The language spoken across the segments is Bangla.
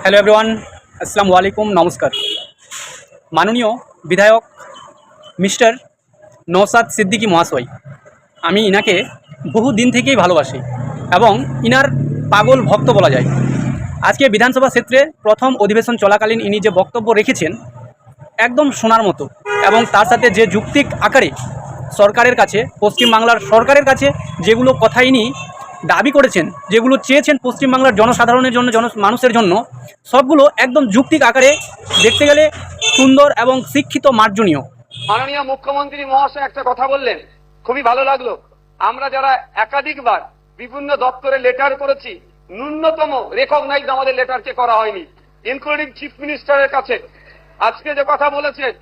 হ্যালো এভরিওয়ান, আসসালামু আলাইকুম, নমস্কার। মাননীয় বিধায়ক মিস্টার নওশাদ সিদ্দিকী মহাশয়, আমি ইনাকে বহু দিন থেকেই ভালোবাসি এবং ইনার পাগল ভক্ত বলা যায়। আজকে বিধানসভা ক্ষেত্রে প্রথম অধিবেশন চলাকালীন ইনি যে বক্তব্য রেখেছেন একদম শোনার মতো, এবং তার সাথে যে যুক্তিক আকারে সরকারের কাছে, পশ্চিমবাংলার সরকারের কাছে যেগুলো কথা ইনি দাবি করেছেন, যেগুলো চেয়েছেন পশ্চিমবাংলার জনসাধারণের জন্য, মানুষের জন্য, সবগুলো একদম যুক্তিক আকারে দেখতে গেলে সুন্দর এবং শিক্ষিত মার্জনীয়। মাননীয় মুখ্যমন্ত্রী মহাশয় একটা কথা বললেন, খুবই ভালো লাগলো। আমরা যারা একাধিকবার বিভিন্ন দপ্তরে লেটার করেছি, ন্যূনতম রেকগনাইজ আমাদের লেটারকে করা হয়নি, ইনক্লুডিং চিফ মিনিস্টারের কাছে। আজকে যে কথা বলেছেন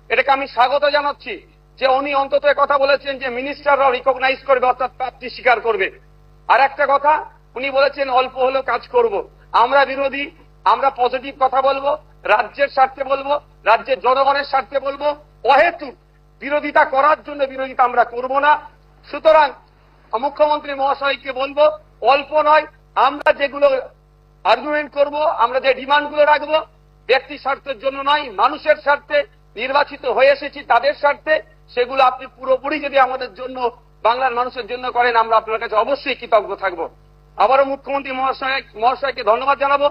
এটাকে আমি স্বাগত জানাচ্ছি, যে উনি অন্তত কথা বলেছেন যে মিনিস্টাররাও রিকগনাইজ করবে, অর্থাৎ প্রাপ্তি স্বীকার করবে। আর একটা কথা উনি বলেছেন, অল্প হলেও কাজ করব। আমরা বিরোধী, আমরা পজিটিভ কথা বলবো, রাজ্যের স্বার্থে বলবো, রাজ্যের জনগণের স্বার্থে বলবো। অহেতুক বিরোধিতা করার জন্য বিরোধিতা আমরা করব না। সুতরাং মুখ্যমন্ত্রী মহাশয়কে বলবো, অল্প নয়, আমরা যেগুলো আর্গুমেন্ট করব, আমরা যে ডিমান্ডগুলো রাখবো, ব্যক্তি স্বার্থের জন্য নয়, মানুষের স্বার্থে, নির্বাচিত হয়ে এসেছি তাদের স্বার্থে, সেগুলো আপনি পুরোপুরি যদি আমাদের জন্য, বাংলার মানুষের জন্য করেন, আমরা আপনার কাছে অবশ্যই কৃতজ্ঞ থাকবো। আবারও মুখ্যমন্ত্রী মহাশয়কে ধন্যবাদ জানাবো।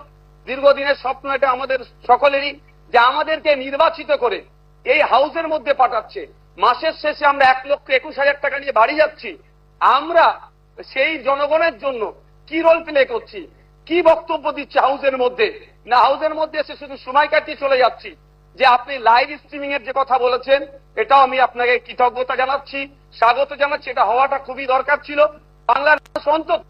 দীর্ঘদিনের স্বপ্ন এটা আমাদের সকলেরই, যে আমাদেরকে নির্বাচিত করে এই হাউসের মধ্যে পাঠাচ্ছে। মাসের শেষে আমরা 1,21,000 টাকা নিয়ে বাড়ি যাচ্ছি। আমরা সেই জনগণের জন্য কি রোল প্লে করছি, কি বক্তব্য দিচ্ছি হাউসের মধ্যে? না, হাউসের মধ্যে এসে শুধু সময় কাটিয়ে চলে যাচ্ছি। যে আপনি লাইভ স্ট্রিমিং এর যে কথা বলেছেন, এটাও আমি আপনাকে কৃতজ্ঞতা জানাচ্ছি, স্বাগত জানাচ্ছি। এটা হওয়াটা খুবই দরকার ছিল। বাংলার অন্তত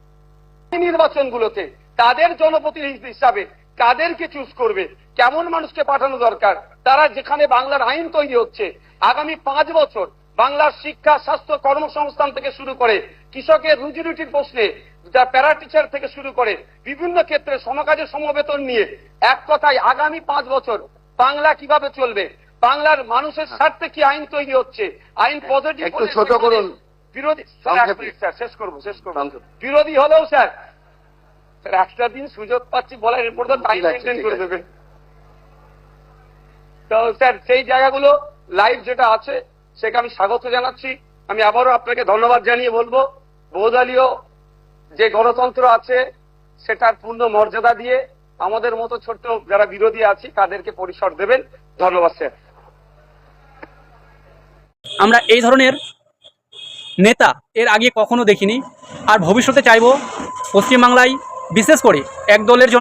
নির্বাচনগুলোতে তাদের জনপ্রতিনিধি হিসাবে কাদেরকে চুজ করবে, কেমন মানুষকে পাঠানো দরকার, তারা যেখানে বাংলার আইন তৈরি হচ্ছে, আগামী 5 বছর বাংলার শিক্ষা, স্বাস্থ্য, কর্মসংস্থান থেকে শুরু করে কৃষকের রুজি রুটির প্রশ্নে, যা প্যারা টিচার থেকে শুরু করে বিভিন্ন ক্ষেত্রে সমকাজের সমবেতন নিয়ে, এক কথায় আগামী 5 বছর বাংলা কিভাবে চলবে, বাংলার মানুষের স্বার্থে কি আইন তৈরি হচ্ছে, আইন পজিটিভ। একটু ছোট করুন। বিরোধী স্যার, শেষ করবো। বিরোধী হলেও স্যার একটা দিন সুযোগ পাচ্ছি বলার, এরপর তো টাইম মেনটেন করে দেবেন। তো স্যার সেই জায়গাগুলো লাইভ যেটা আছে সেটা আমি স্বাগত জানাচ্ছি। আমি আবারও আপনাকে ধন্যবাদ জানিয়ে বলবো, বহুদলীয় যে গণতন্ত্র আছে সেটার পূর্ণ মর্যাদা দিয়ে আমাদের মতো ছোট্ট যারা বিরোধী আছি তাদেরকে পরিসর দেবেন। ধন্যবাদ স্যার। আমরা এই ধরনের নেতা এর আগে কখনো দেখিনি, আর ভবিষ্যতে চাইব পশ্চিমবাংলায় বিশেষ করে এক দলের জন্য